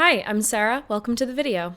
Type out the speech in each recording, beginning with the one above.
Hi, I'm Sarah. Welcome to the video.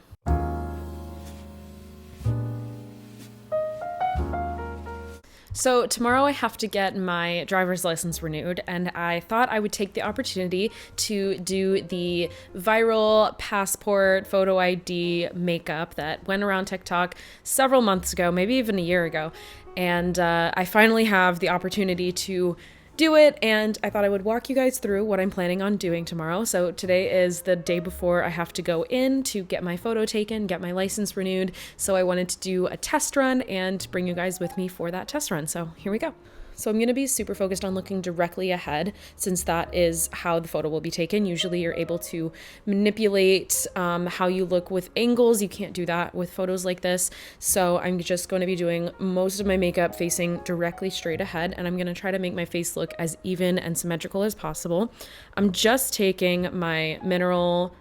So tomorrow I have to get my driver's license renewed, and I thought I would take the opportunity to do the viral passport photo ID makeup that went around TikTok several months ago, maybe even a year ago. And I finally have the opportunity to do it, and I thought I would walk you guys through what I'm planning on doing tomorrow. So today is the day before I have to go in to get my photo taken, get my license renewed. So I wanted to do a test run and bring you guys with me for that test run. So here we go. So I'm going to be super focused on looking directly ahead, since that is how the photo will be taken. Usually you're able to manipulate how you look with angles. You can't do that with photos like this. So I'm just going to be doing most of my makeup facing directly straight ahead, and I'm going to try to make my face look as even and symmetrical as possible. I'm just taking my Mineral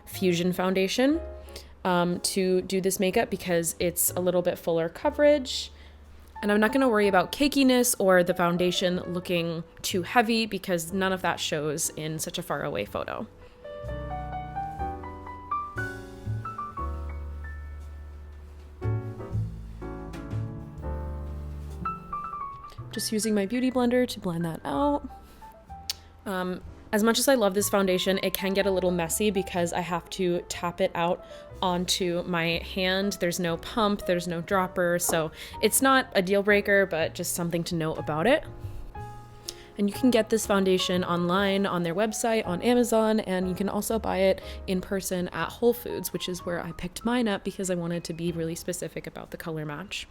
Fusion foundation to do this makeup because it's a little bit fuller coverage. And I'm not going to worry about cakiness or the foundation looking too heavy because none of that shows in such a far away photo. Just using my beauty blender to blend that out. As much as I love this foundation, it can get a little messy because I have to tap it out onto my hand. There's no pump, there's no dropper, so it's not a deal breaker, but just something to note about it. And you can get this foundation online on their website, on Amazon, and you can also buy it in person at Whole Foods, which is where I picked mine up because I wanted to be really specific about the color match.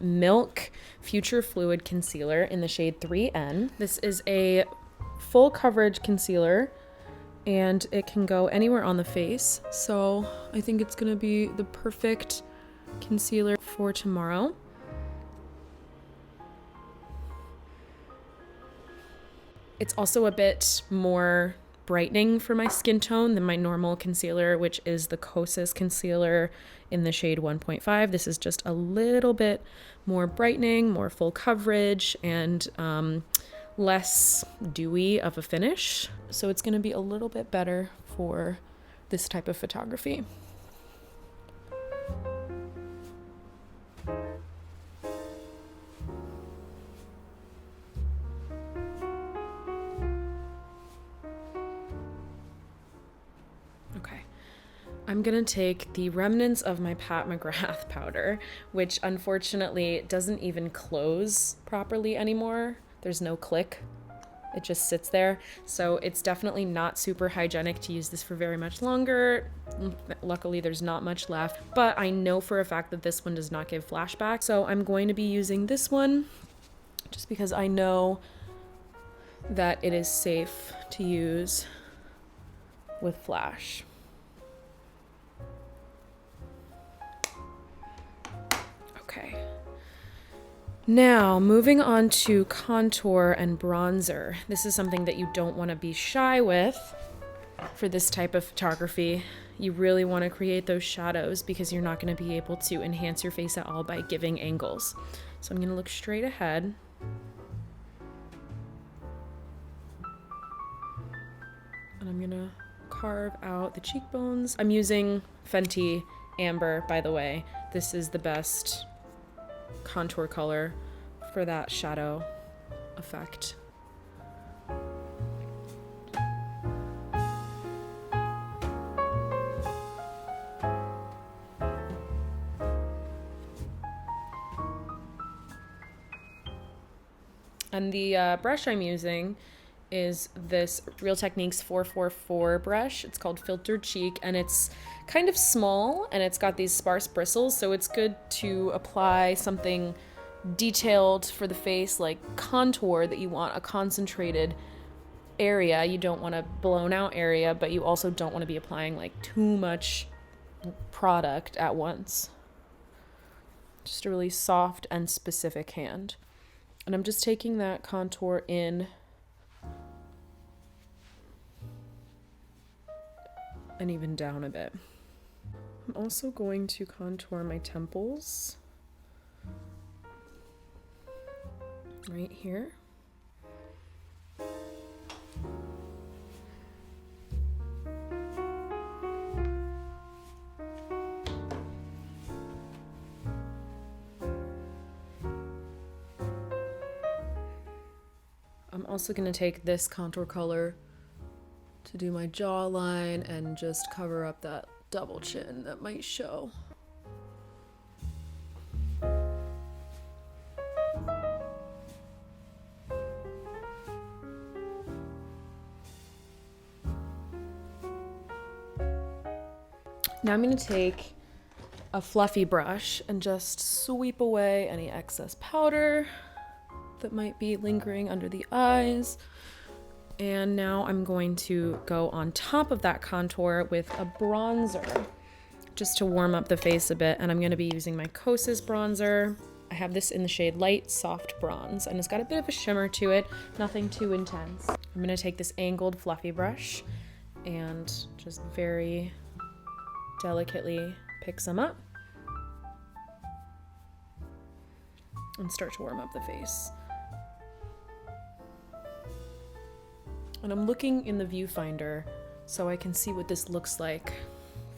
Milk Future Fluid Concealer in the shade 3N. This is a full coverage concealer and it can go anywhere on the face. So I think it's gonna be the perfect concealer for tomorrow. It's also a bit more brightening for my skin tone than my normal concealer, which is the Kosas concealer in the shade 1.5. This is just a little bit more brightening, more full coverage, and less dewy of a finish. So it's going to be a little bit better for this type of photography. Okay. I'm gonna take the remnants of my Pat McGrath powder, which unfortunately doesn't even close properly anymore. There's no click. It just sits there. So it's definitely not super hygienic to use this for very much longer. Luckily, there's not much left, but I know for a fact that this one does not give flashback. So I'm going to be using this one just because I know that it is safe to use with flash. Okay. Now, moving on to contour and bronzer. This is something that you don't want to be shy with for this type of photography. You really want to create those shadows because you're not going to be able to enhance your face at all by giving angles. So I'm going to look straight ahead. And I'm going to carve out the cheekbones. I'm using Fenty Amber, by the way. This is the best contour color for that shadow effect. And the brush I'm using is this Real Techniques 444 brush. It's called Filtered Cheek, and it's kind of small and it's got these sparse bristles, so it's good to apply something detailed for the face, like contour, that you want a concentrated area. You don't want a blown out area, but you also don't want to be applying like too much product at once. Just a really soft and specific hand. And I'm just taking that contour in and even down a bit. I'm also going to contour my temples right here. also going to take this contour color to do my jawline and just cover up that double chin that might show. Now I'm going to take a fluffy brush and just sweep away any excess powder that might be lingering under the eyes. And now I'm going to go on top of that contour with a bronzer just to warm up the face a bit. And I'm going to be using my Kosas bronzer. I have this in the shade Light Soft Bronze, and it's got a bit of a shimmer to it, nothing too intense. I'm going to take this angled fluffy brush and just very delicately pick some up and start to warm up the face. And I'm looking in the viewfinder so I can see what this looks like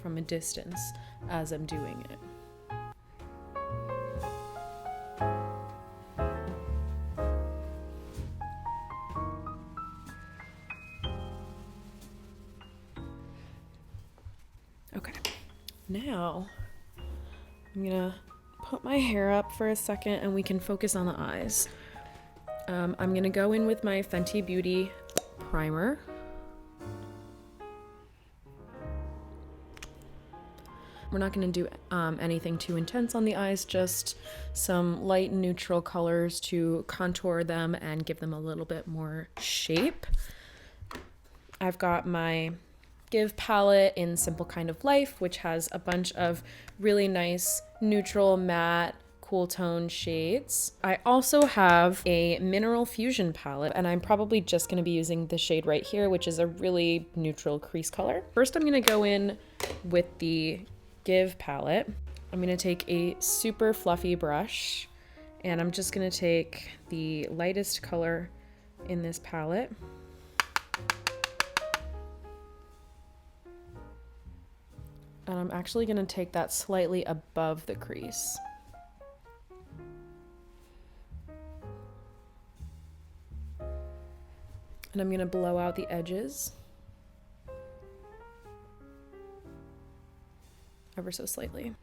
from a distance as I'm doing it. Okay, now I'm gonna put my hair up for a second and we can focus on the eyes. I'm gonna go in with my Fenty Beauty primer. We're not going to do anything too intense on the eyes, just some light neutral colors to contour them and give them a little bit more shape. I've got my Give palette in Simple Kind of Life, which has a bunch of really nice neutral matte cool tone shades. I also have a Mineral Fusion palette, and I'm probably just going to be using the shade right here, which is a really neutral crease color. First, I'm going to go in with the Give palette. I'm going to take a super fluffy brush, and I'm just going to take the lightest color in this palette. And I'm actually going to take that slightly above the crease. And I'm going to blow out the edges ever so slightly.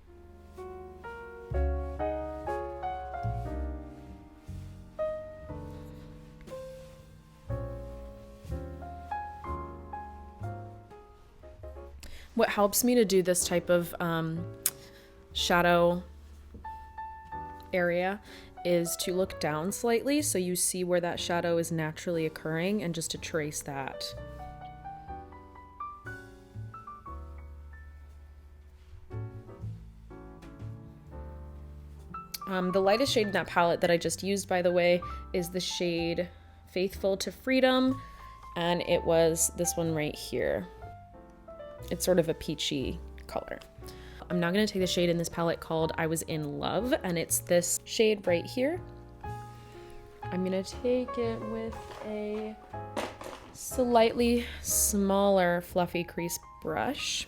What helps me to do this type of shadow area is to look down slightly so you see where that shadow is naturally occurring and just to trace that. The lightest shade in that palette that I just used, by the way, is the shade Faithful to Freedom, and it was this one right here. It's sort of a peachy color. I'm now going to take the shade in this palette called I Was in Love, and it's this shade right here. I'm going to take it with a slightly smaller fluffy crease brush.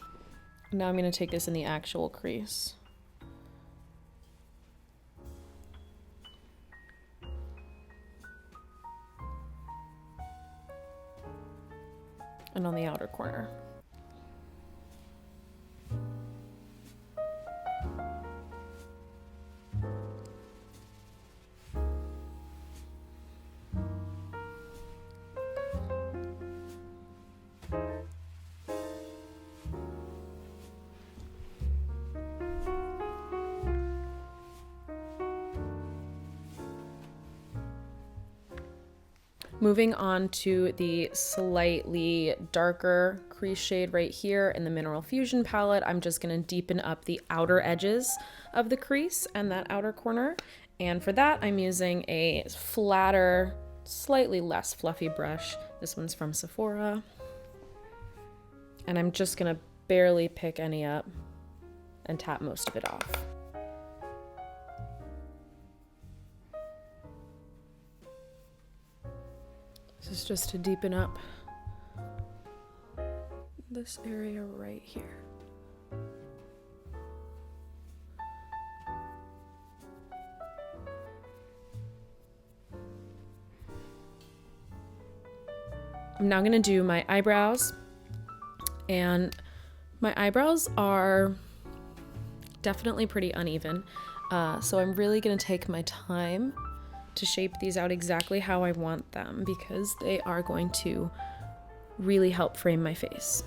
Now I'm going to take this in the actual crease. And on the outer corner. Moving on to the slightly darker crease shade right here in the Mineral Fusion palette, I'm just going to deepen up the outer edges of the crease and that outer corner. And for that, I'm using a flatter, slightly less fluffy brush. This one's from Sephora. And I'm just going to barely pick any up and tap most of it off. This is just to deepen up this area right here. I'm now gonna do my eyebrows, and my eyebrows are definitely pretty uneven. So I'm really gonna take my time to shape these out exactly how I want them, because they are going to really help frame my face.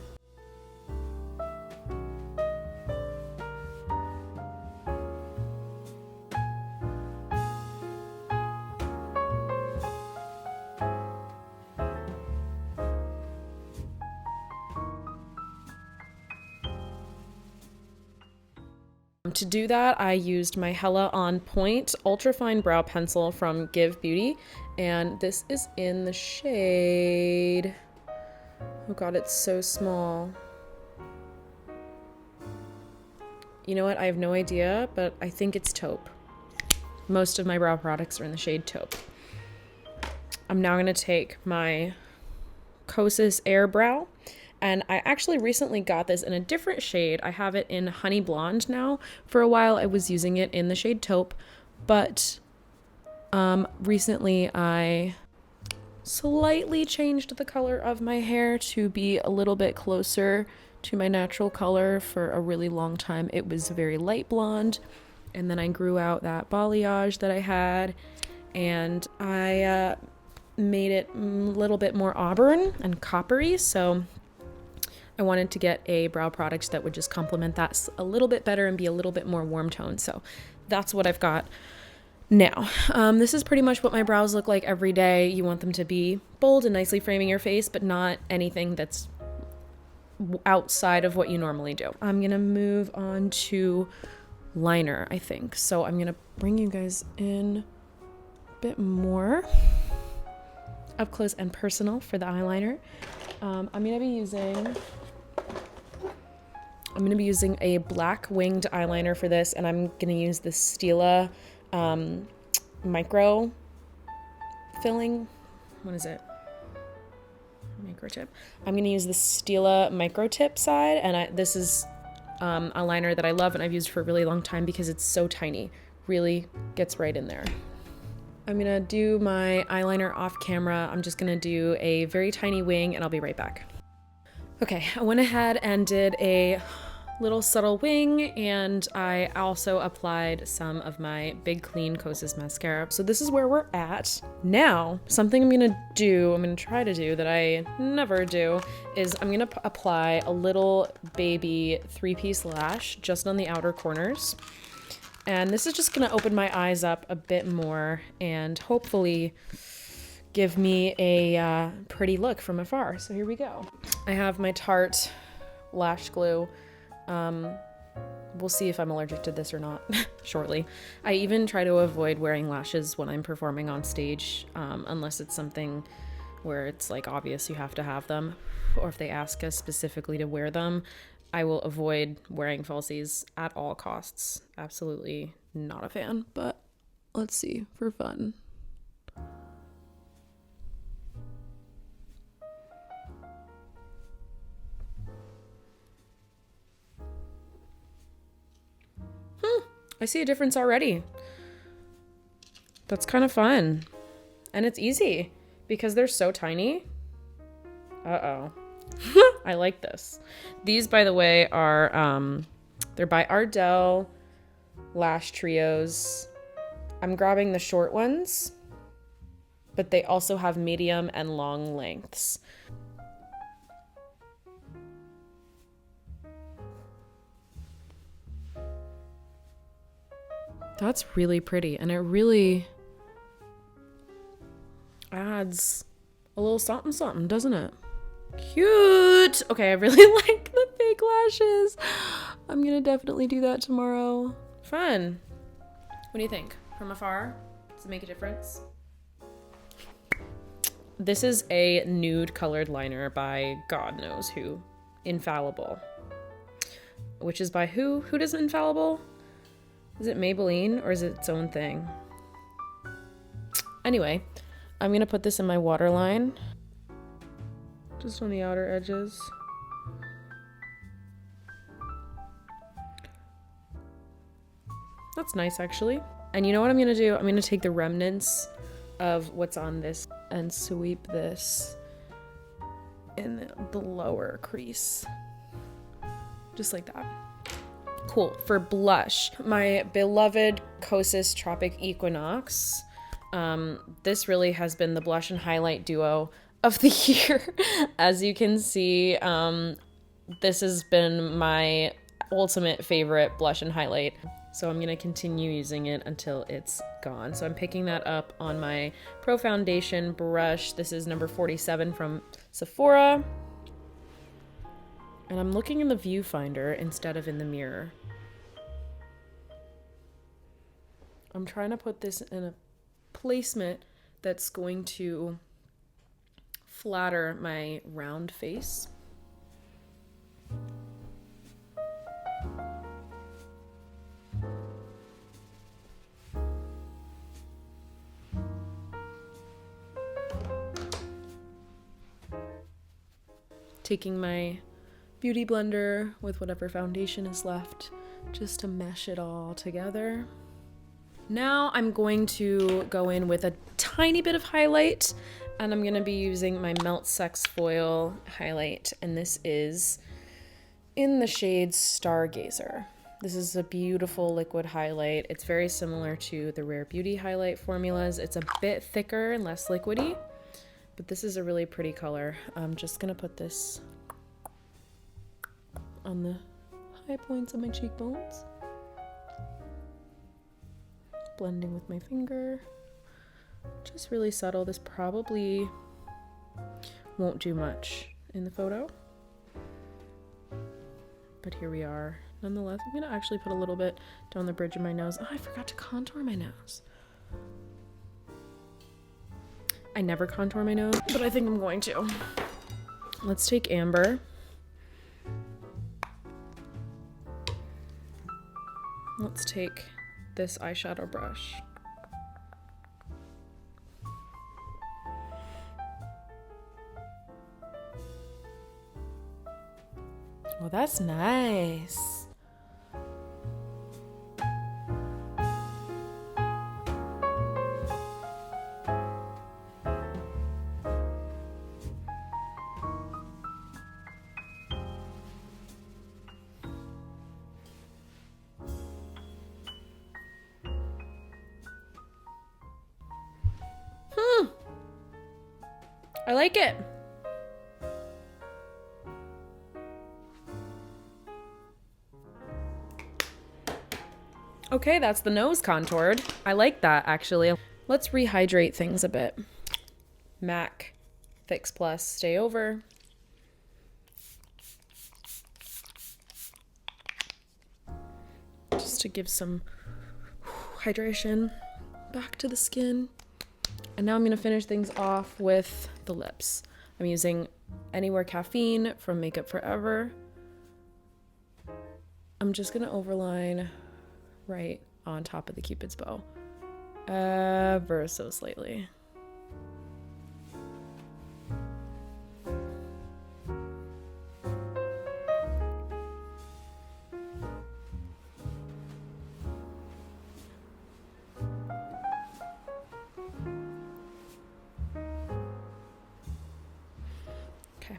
To do that, I used my Hella On Point Ultrafine Brow Pencil from Give Beauty, and this is in the shade... Oh god, it's so small. You know what? I have no idea, but I think it's taupe. Most of my brow products are in the shade taupe. I'm now going to take my Kosas Air Brow, and I actually recently got this in a different shade. I have it in Honey Blonde now. For a while I was using it in the shade taupe, but recently I slightly changed the color of my hair to be a little bit closer to my natural color. For a really long time it was very light blonde, and then I grew out that balayage that I had, and I made it a little bit more auburn and coppery, so I wanted to get a brow product that would just complement that a little bit better and be a little bit more warm tone. So that's what I've got now. This is pretty much what my brows look like every day. You want them to be bold and nicely framing your face, but not anything that's outside of what you normally do. I'm gonna move on to liner, I think. So I'm gonna bring you guys in a bit more up close and personal for the eyeliner. I'm gonna be using a black winged eyeliner for this, and I'm gonna use the Stila micro filling. What is it? Micro tip. I'm gonna use the Stila micro tip side, and this is a liner that I love and I've used for a really long time because it's so tiny. Really gets right in there. I'm gonna do my eyeliner off camera. I'm just gonna do a very tiny wing, and I'll be right back. Okay, I went ahead and did a little subtle wing, and I also applied some of my Big Clean Kosas mascara. So this is where we're at. Now, something I'm gonna try to do that I never do, is I'm gonna apply a little baby 3-piece lash just on the outer corners. And this is just gonna open my eyes up a bit more and hopefully give me a pretty look from afar. So here we go. I have my Tarte lash glue. We'll see if I'm allergic to this or not shortly. I even try to avoid wearing lashes when I'm performing on stage, unless it's something where it's like obvious you have to have them, or if they ask us specifically to wear them. I will avoid wearing falsies at all costs. Absolutely not a fan, but let's see, for fun. I see a difference already. That's kind of fun. And it's easy because they're so tiny. Uh-oh. I like this. These, by the way, are they're by Ardell Lash Trios. I'm grabbing the short ones, but they also have medium and long lengths. That's really pretty, and it really adds a little something something, doesn't it? Cute! Okay, I really like the fake lashes. I'm gonna definitely do that tomorrow. Fun. What do you think? From afar? Does it make a difference? This is a nude colored liner by God knows who. Infallible. Which is by who? Who does Infallible? Is it Maybelline or is it its own thing? Anyway, I'm gonna put this in my waterline. Just on the outer edges. That's nice, actually. And you know what I'm gonna do? I'm gonna take the remnants of what's on this and sweep this in the lower crease. Just like that. Cool. For blush, my beloved Kosas Tropic Equinox. This really has been the blush and highlight duo of the year. As you can see, this has been my ultimate favorite blush and highlight. So I'm going to continue using it until it's gone. So I'm picking that up on my Pro Foundation brush. This is number 47 from Sephora. And I'm looking in the viewfinder instead of in the mirror. I'm trying to put this in a placement that's going to flatter my round face. Taking my beauty blender with whatever foundation is left just to mesh it all together. Now I'm going to go in with a tiny bit of highlight, and I'm going to be using my Melt Sex Foil highlight, and this is in the shade Stargazer. This is a beautiful liquid highlight. It's very similar to the Rare Beauty highlight formulas. It's a bit thicker and less liquidy, but this is a really pretty color. I'm just going to put this on the high points of my cheekbones. Blending with my finger. Just really subtle. This probably won't do much in the photo, but here we are. Nonetheless, I'm gonna actually put a little bit down the bridge of my nose. Oh, I forgot to contour my nose. I never contour my nose, but I think I'm going to. Let's take Amber. Let's take this eyeshadow brush. Oh, that's nice. I like it. Okay, that's the nose contoured. I like that, actually. Let's rehydrate things a bit. MAC Fix Plus Stay Over. Just to give some hydration back to the skin. And now I'm going to finish things off with the lips. I'm using Anywhere Caffeine from Makeup Forever. I'm just going to overline right on top of the Cupid's bow, ever so slightly. Okay.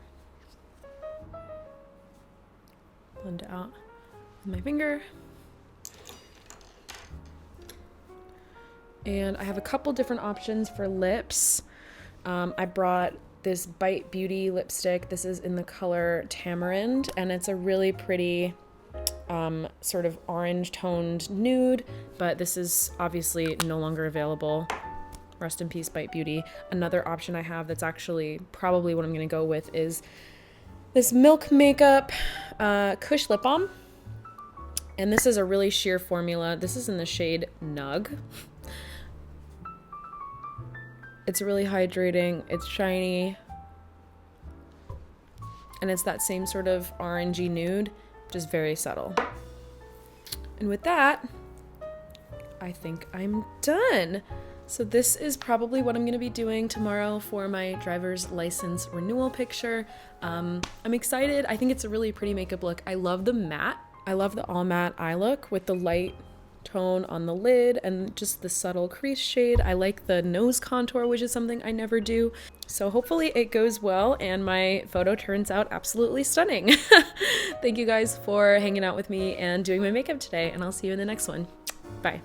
Blend it out with my finger. And I have a couple different options for lips. I brought this Bite Beauty lipstick. This is in the color Tamarind, and it's a really pretty sort of orange toned nude, but this is obviously no longer available. Rest in peace, Bite Beauty. Another option I have that's actually probably what I'm gonna go with is this Milk Makeup Kush Lip Balm. And this is a really sheer formula. This is in the shade Nug. It's really hydrating, it's shiny, and it's that same sort of orangey nude, just very subtle. And with that, I think I'm done. So this is probably what I'm gonna be doing tomorrow for my driver's license renewal picture. I'm excited. I think it's a really pretty makeup look. I love the matte. I love the all matte eye look with the light tone on the lid and just the subtle crease shade. I like the nose contour, which is something I never do. So hopefully it goes well and my photo turns out absolutely stunning. Thank you guys for hanging out with me and doing my makeup today, and I'll see you in the next one. Bye.